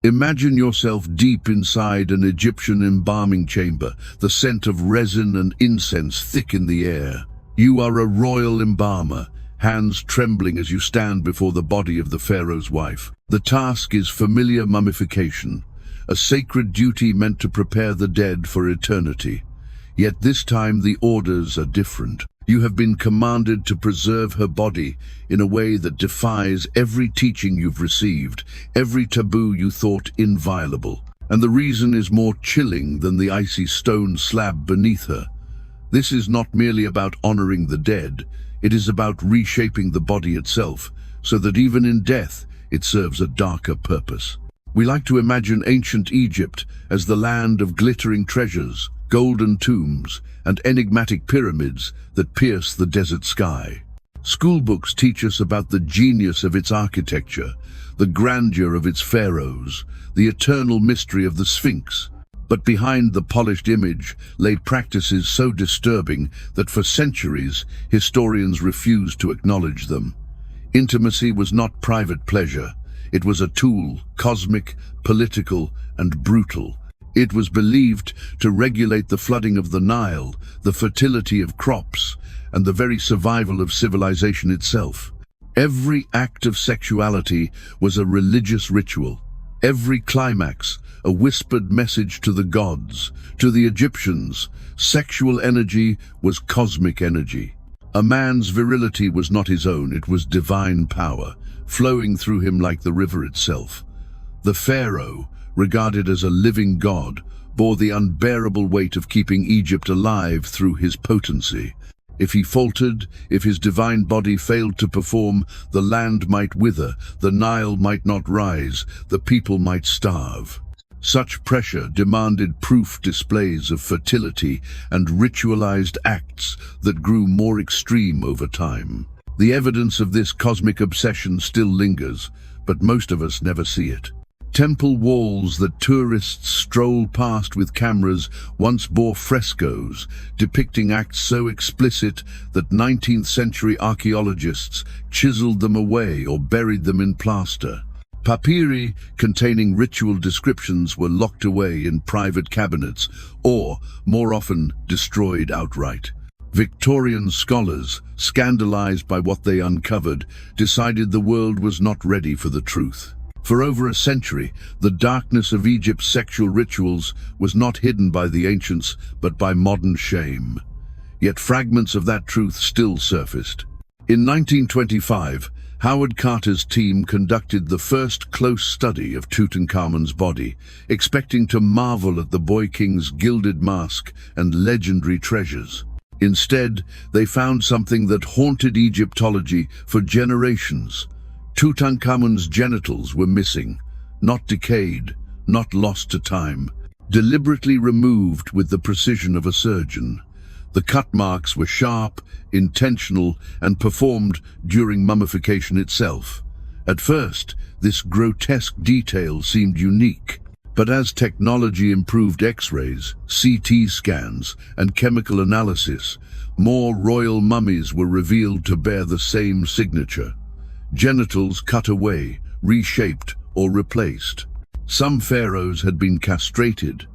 Imagine yourself deep inside an Egyptian embalming chamber, the scent of resin and incense thick in the air. You are a royal embalmer, hands trembling as you stand before the body of the pharaoh's wife. The task is familiar mummification, a sacred duty meant to prepare the dead for eternity. Yet this time the orders are different. You have been commanded to preserve her body in a way that defies every teaching you've received, every taboo you thought inviolable. And the reason is more chilling than the icy stone slab beneath her. This is not merely about honoring the dead, it is about reshaping the body itself, so that even in death it serves a darker purpose. We like to imagine ancient Egypt as the land of glittering treasures, golden tombs, and enigmatic pyramids that pierce the desert sky. Schoolbooks teach us about the genius of its architecture, the grandeur of its pharaohs, the eternal mystery of the Sphinx. But behind the polished image lay practices so disturbing that for centuries historians refused to acknowledge them. Intimacy was not private pleasure. It was a tool, cosmic, political, and brutal. It was believed to regulate the flooding of the Nile, the fertility of crops, and the very survival of civilization itself. Every act of sexuality was a religious ritual. Every climax, a whispered message to the gods. To the Egyptians, sexual energy was cosmic energy. A man's virility was not his own, it was divine power, flowing through him like the river itself. The pharaoh, regarded as a living god, bore the unbearable weight of keeping Egypt alive through his potency. If he faltered, if his divine body failed to perform, the land might wither, the Nile might not rise, the people might starve. Such pressure demanded proof displays of fertility and ritualized acts that grew more extreme over time. The evidence of this cosmic obsession still lingers, but most of us never see it. Temple walls that tourists stroll past with cameras once bore frescoes depicting acts so explicit that 19th century archaeologists chiseled them away or buried them in plaster. Papyri containing ritual descriptions were locked away in private cabinets or, more often, destroyed outright. Victorian scholars, scandalized by what they uncovered, decided the world was not ready for the truth. For over a century, the darkness of Egypt's sexual rituals was not hidden by the ancients, but by modern shame. Yet fragments of that truth still surfaced. In 1925, Howard Carter's team conducted the first close study of Tutankhamun's body, expecting to marvel at the boy king's gilded mask and legendary treasures. Instead, they found something that haunted Egyptology for generations. Tutankhamun's genitals were missing, not decayed, not lost to time, deliberately removed with the precision of a surgeon. The cut marks were sharp, intentional, and performed during mummification itself. At first, this grotesque detail seemed unique, but as technology improved X-rays, CT scans, and chemical analysis, more royal mummies were revealed to bear the same signature. Genitals cut away, reshaped, or replaced. Some pharaohs had been castrated.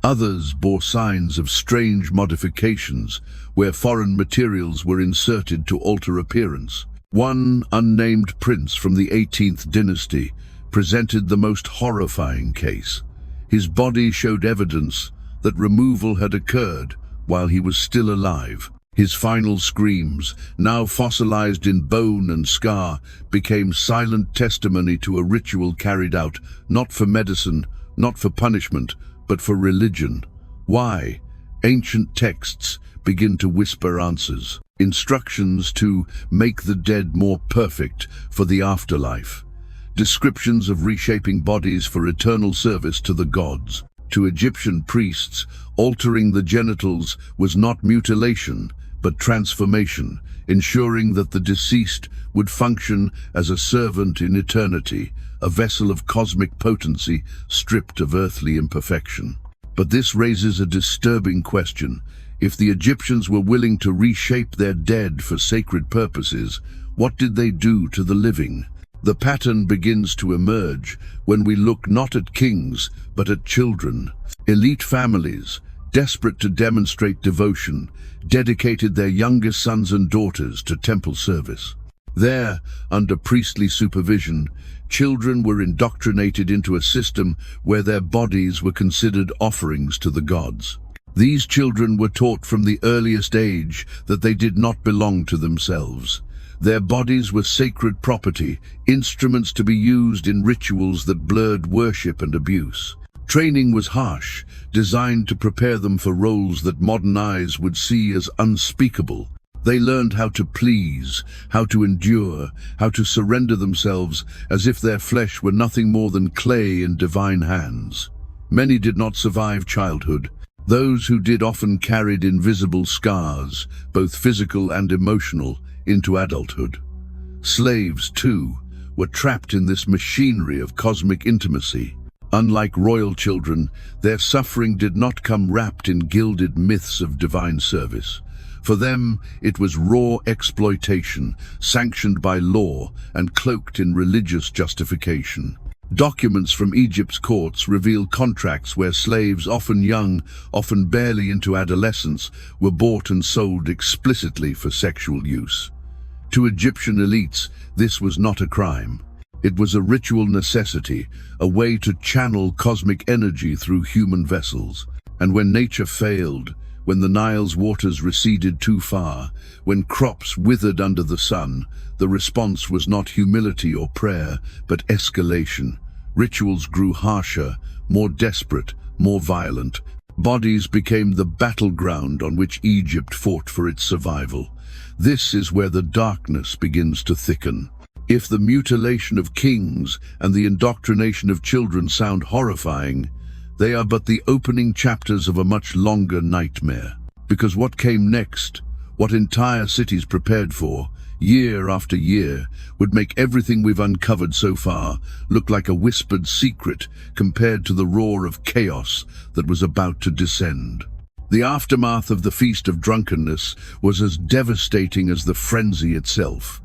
Others bore signs of strange modifications, where foreign materials were inserted to alter appearance. One unnamed prince from the 18th dynasty presented the most horrifying case. His body showed evidence that removal had occurred while he was still alive. His final screams, now fossilized in bone and scar, became silent testimony to a ritual carried out, not for medicine, not for punishment, but for religion. Why? Ancient texts begin to whisper answers. Instructions to make the dead more perfect for the afterlife. Descriptions of reshaping bodies for eternal service to the gods. To Egyptian priests, altering the genitals was not mutilation, but transformation, ensuring that the deceased would function as a servant in eternity, a vessel of cosmic potency stripped of earthly imperfection. But this raises a disturbing question. If the Egyptians were willing to reshape their dead for sacred purposes, what did they do to the living? The pattern begins to emerge when we look not at kings, but at children. Elite families, desperate to demonstrate devotion, dedicated their youngest sons and daughters to temple service. There, under priestly supervision, children were indoctrinated into a system where their bodies were considered offerings to the gods. These children were taught from the earliest age that they did not belong to themselves. Their bodies were sacred property, instruments to be used in rituals that blurred worship and abuse. Training was harsh, designed to prepare them for roles that modern eyes would see as unspeakable. They learned how to please, how to endure, how to surrender themselves as if their flesh were nothing more than clay in divine hands. Many did not survive childhood. Those who did often carried invisible scars, both physical and emotional, into adulthood. Slaves, too, were trapped in this machinery of cosmic intimacy. Unlike royal children, their suffering did not come wrapped in gilded myths of divine service. For them, it was raw exploitation, sanctioned by law and cloaked in religious justification. Documents from Egypt's courts reveal contracts where slaves, often young, often barely into adolescence, were bought and sold explicitly for sexual use. To Egyptian elites, this was not a crime. It was a ritual necessity, a way to channel cosmic energy through human vessels. And when nature failed, when the Nile's waters receded too far, when crops withered under the sun, the response was not humility or prayer, but escalation. Rituals grew harsher, more desperate, more violent. Bodies became the battleground on which Egypt fought for its survival. This is where the darkness begins to thicken. If the mutilation of kings and the indoctrination of children sound horrifying, they are but the opening chapters of a much longer nightmare. Because what came next, what entire cities prepared for, year after year, would make everything we've uncovered so far look like a whispered secret compared to the roar of chaos that was about to descend. The aftermath of the Feast of Drunkenness was as devastating as the frenzy itself.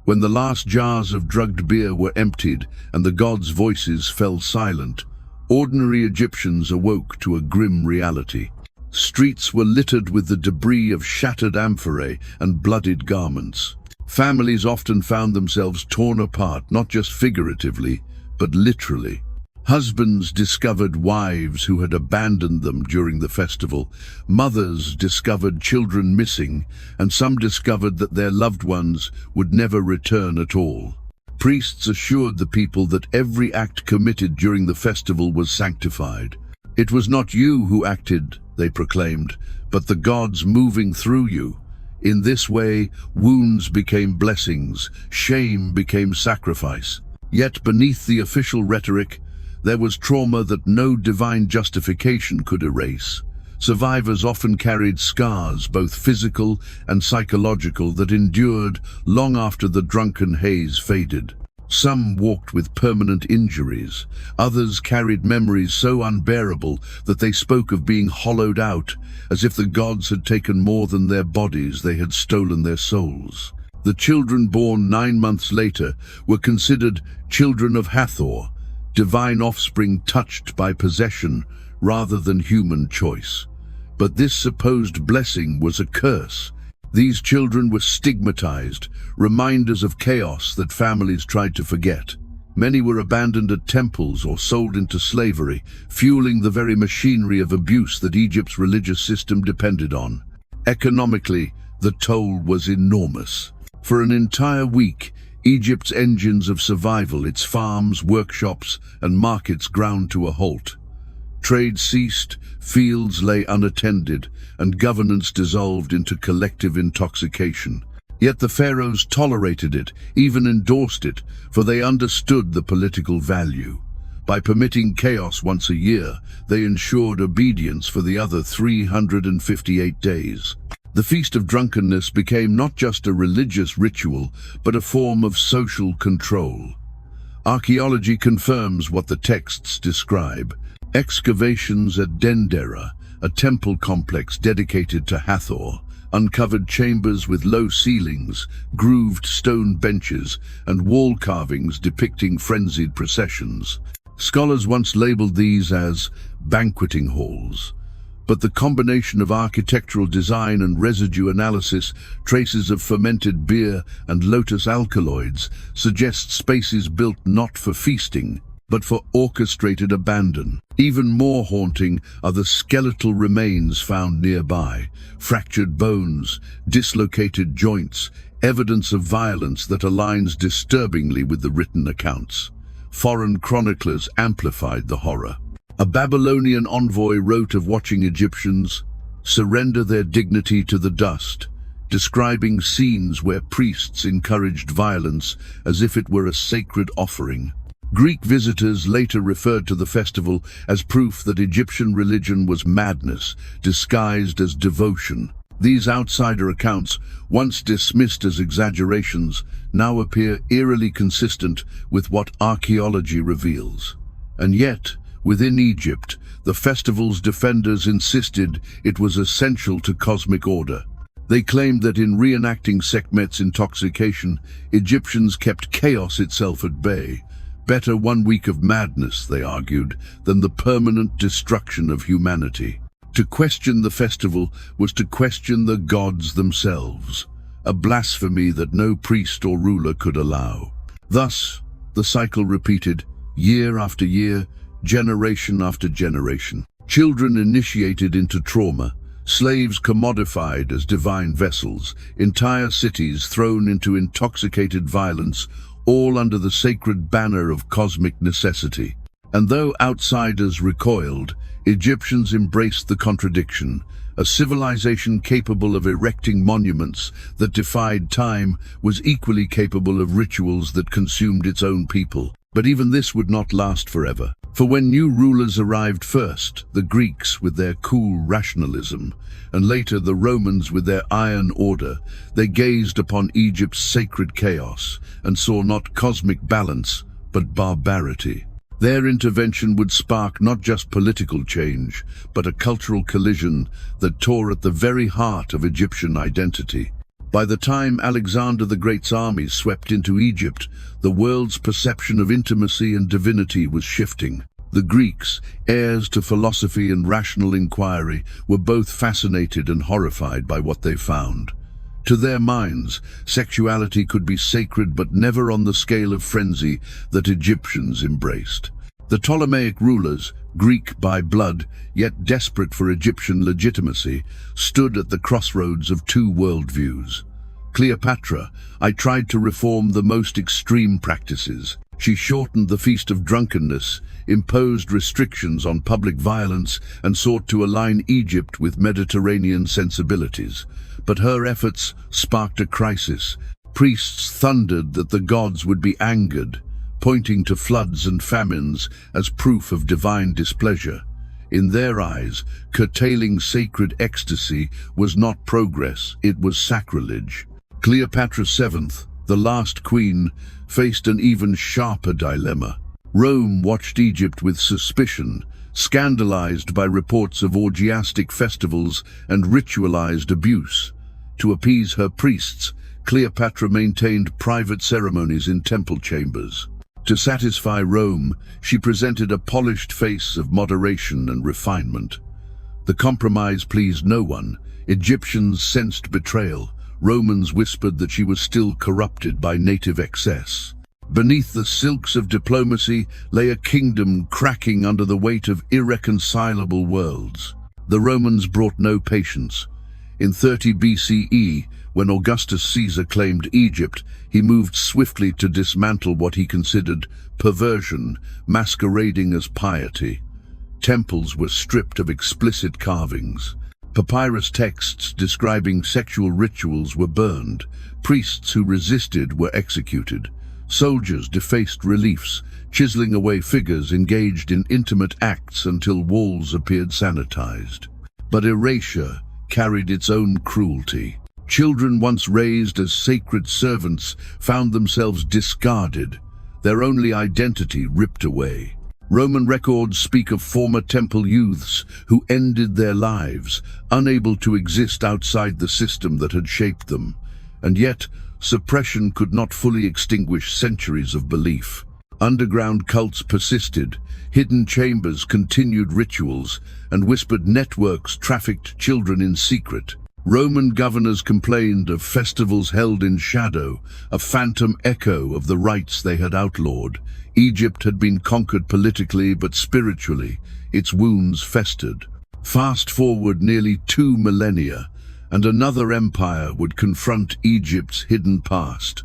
When the last jars of drugged beer were emptied and the gods' voices fell silent, ordinary Egyptians awoke to a grim reality. Streets were littered with the debris of shattered amphorae and bloodied garments. Families often found themselves torn apart, not just figuratively, but literally. Husbands discovered wives who had abandoned them during the festival. Mothers discovered children missing, and some discovered that their loved ones would never return at all. Priests assured the people that every act committed during the festival was sanctified. It was not you who acted, they proclaimed, but the gods moving through you. In this way, wounds became blessings, shame became sacrifice. Yet beneath the official rhetoric, there was trauma that no divine justification could erase. Survivors often carried scars, both physical and psychological, that endured long after the drunken haze faded. Some walked with permanent injuries. Others carried memories so unbearable that they spoke of being hollowed out, as if the gods had taken more than their bodies, they had stolen their souls. The children born 9 months later were considered children of Hathor, divine offspring touched by possession rather than human choice. But this supposed blessing was a curse. These children were stigmatized, reminders of chaos that families tried to forget. Many were abandoned at temples or sold into slavery, fueling the very machinery of abuse that Egypt's religious system depended on. Economically, the toll was enormous. For an entire week, Egypt's engines of survival, its farms, workshops, and markets ground to a halt. Trade ceased, fields lay unattended, and governance dissolved into collective intoxication. Yet the pharaohs tolerated it, even endorsed it, for they understood the political value. By permitting chaos once a year, they ensured obedience for the other 358 days. The Feast of Drunkenness became not just a religious ritual, but a form of social control. Archaeology confirms what the texts describe. Excavations at Dendera, a temple complex dedicated to Hathor, uncovered chambers with low ceilings, grooved stone benches, and wall carvings depicting frenzied processions. Scholars once labeled these as banqueting halls. But the combination of architectural design and residue analysis, traces of fermented beer and lotus alkaloids, suggest spaces built not for feasting, but for orchestrated abandon. Even more haunting are the skeletal remains found nearby, fractured bones, dislocated joints, evidence of violence that aligns disturbingly with the written accounts. Foreign chroniclers amplified the horror. A Babylonian envoy wrote of watching Egyptians surrender their dignity to the dust, describing scenes where priests encouraged violence as if it were a sacred offering. Greek visitors later referred to the festival as proof that Egyptian religion was madness, disguised as devotion. These outsider accounts, once dismissed as exaggerations, now appear eerily consistent with what archaeology reveals. And yet, within Egypt, the festival's defenders insisted it was essential to cosmic order. They claimed that in reenacting Sekhmet's intoxication, Egyptians kept chaos itself at bay. Better 1 week of madness, they argued, than the permanent destruction of humanity. To question the festival was to question the gods themselves, a blasphemy that no priest or ruler could allow. Thus, the cycle repeated, year after year, generation after generation. Children initiated into trauma, slaves commodified as divine vessels, entire cities thrown into intoxicated violence, all under the sacred banner of cosmic necessity. And though outsiders recoiled, Egyptians embraced the contradiction. A civilization capable of erecting monuments that defied time was equally capable of rituals that consumed its own people. But even this would not last forever. For when new rulers arrived first, the Greeks with their cool rationalism, and later the Romans with their iron order, they gazed upon Egypt's sacred chaos and saw not cosmic balance, but barbarity. Their intervention would spark not just political change, but a cultural collision that tore at the very heart of Egyptian identity. By the time Alexander the Great's armies swept into Egypt, the world's perception of intimacy and divinity was shifting. The Greeks, heirs to philosophy and rational inquiry, were both fascinated and horrified by what they found. To their minds, sexuality could be sacred but never on the scale of frenzy that Egyptians embraced. The Ptolemaic rulers, Greek by blood, yet desperate for Egyptian legitimacy, stood at the crossroads of two worldviews. Cleopatra, I tried to reform the most extreme practices. She shortened the Feast of Drunkenness, imposed restrictions on public violence, and sought to align Egypt with Mediterranean sensibilities. But her efforts sparked a crisis. Priests thundered that the gods would be angered, pointing to floods and famines as proof of divine displeasure. In their eyes, curtailing sacred ecstasy was not progress, it was sacrilege. Cleopatra VII, the last queen, faced an even sharper dilemma. Rome watched Egypt with suspicion, scandalized by reports of orgiastic festivals and ritualized abuse. To appease her priests, Cleopatra maintained private ceremonies in temple chambers. To satisfy Rome, she presented a polished face of moderation and refinement. The compromise pleased no one. Egyptians sensed betrayal. Romans whispered that she was still corrupted by native excess. Beneath the silks of diplomacy lay a kingdom cracking under the weight of irreconcilable worlds. The Romans brought no patience. In 30 BCE, when Augustus Caesar claimed Egypt, he moved swiftly to dismantle what he considered perversion, masquerading as piety. Temples were stripped of explicit carvings. Papyrus texts describing sexual rituals were burned. Priests who resisted were executed. Soldiers defaced reliefs, chiseling away figures engaged in intimate acts until walls appeared sanitized. But erasure carried its own cruelty. Children once raised as sacred servants found themselves discarded, their only identity ripped away. Roman records speak of former temple youths who ended their lives, unable to exist outside the system that had shaped them. And yet, suppression could not fully extinguish centuries of belief. Underground cults persisted, hidden chambers continued rituals, and whispered networks trafficked children in secret. Roman governors complained of festivals held in shadow, a phantom echo of the rites they had outlawed. Egypt had been conquered politically, but spiritually, its wounds festered. Fast forward nearly 2 millennia, and another empire would confront Egypt's hidden past: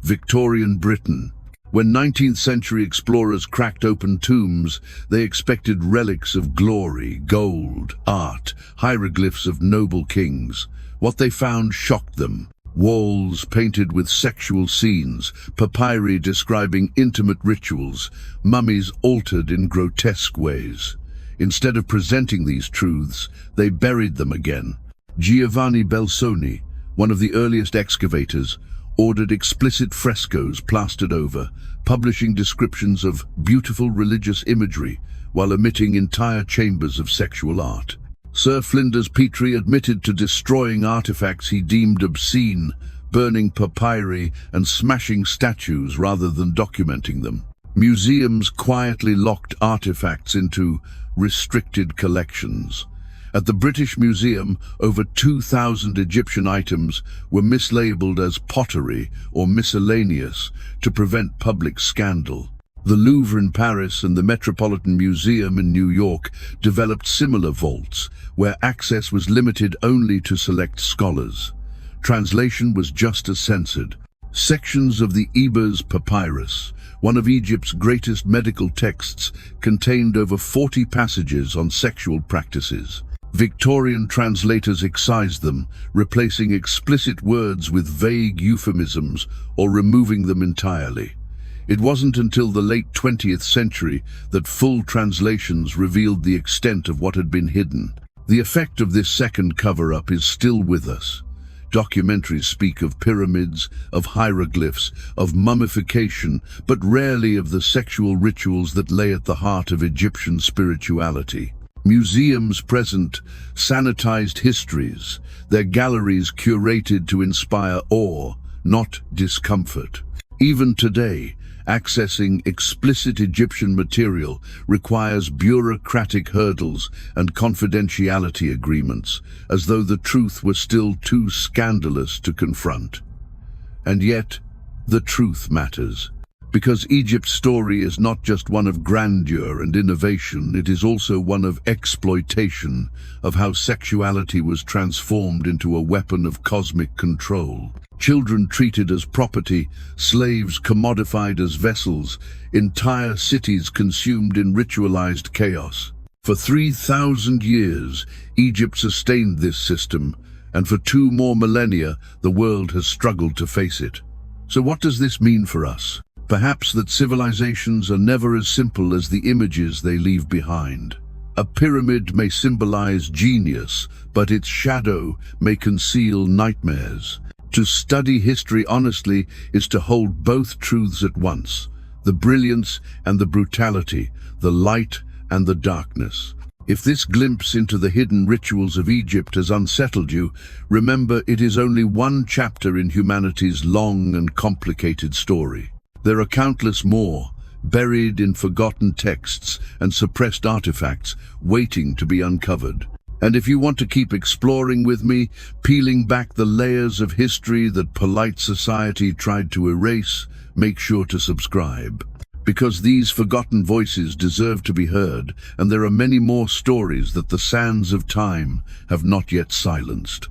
Victorian Britain. When 19th century explorers cracked open tombs, they expected relics of glory, gold, art, hieroglyphs of noble kings. What they found shocked them. Walls painted with sexual scenes, papyri describing intimate rituals, mummies altered in grotesque ways. Instead of presenting these truths, they buried them again. Giovanni Belzoni, one of the earliest excavators, ordered explicit frescoes plastered over, publishing descriptions of beautiful religious imagery while omitting entire chambers of sexual art. Sir Flinders Petrie admitted to destroying artifacts he deemed obscene, burning papyri and smashing statues rather than documenting them. Museums quietly locked artifacts into restricted collections. At the British Museum, over 2,000 Egyptian items were mislabeled as pottery or miscellaneous to prevent public scandal. The Louvre in Paris and the Metropolitan Museum in New York developed similar vaults, where access was limited only to select scholars. Translation was just as censored. Sections of the Ebers Papyrus, one of Egypt's greatest medical texts, contained over 40 passages on sexual practices. Victorian translators excised them, replacing explicit words with vague euphemisms or removing them entirely. It wasn't until the late 20th century that full translations revealed the extent of what had been hidden. The effect of this second cover-up is still with us. Documentaries speak of pyramids, of hieroglyphs, of mummification, but rarely of the sexual rituals that lay at the heart of Egyptian spirituality. Museums present sanitized histories, their galleries curated to inspire awe, not discomfort. Even today, accessing explicit Egyptian material requires bureaucratic hurdles and confidentiality agreements, as though the truth were still too scandalous to confront. And yet, the truth matters. Because Egypt's story is not just one of grandeur and innovation, it is also one of exploitation, of how sexuality was transformed into a weapon of cosmic control. Children treated as property, slaves commodified as vessels, entire cities consumed in ritualized chaos. For 3,000 years, Egypt sustained this system, and for 2 more millennia, the world has struggled to face it. So what does this mean for us? Perhaps that civilizations are never as simple as the images they leave behind. A pyramid may symbolize genius, but its shadow may conceal nightmares. To study history honestly is to hold both truths at once: the brilliance and the brutality, the light and the darkness. If this glimpse into the hidden rituals of Egypt has unsettled you, remember it is only one chapter in humanity's long and complicated story. There are countless more, buried in forgotten texts and suppressed artifacts, waiting to be uncovered. And if you want to keep exploring with me, peeling back the layers of history that polite society tried to erase, make sure to subscribe. Because these forgotten voices deserve to be heard, and there are many more stories that the sands of time have not yet silenced.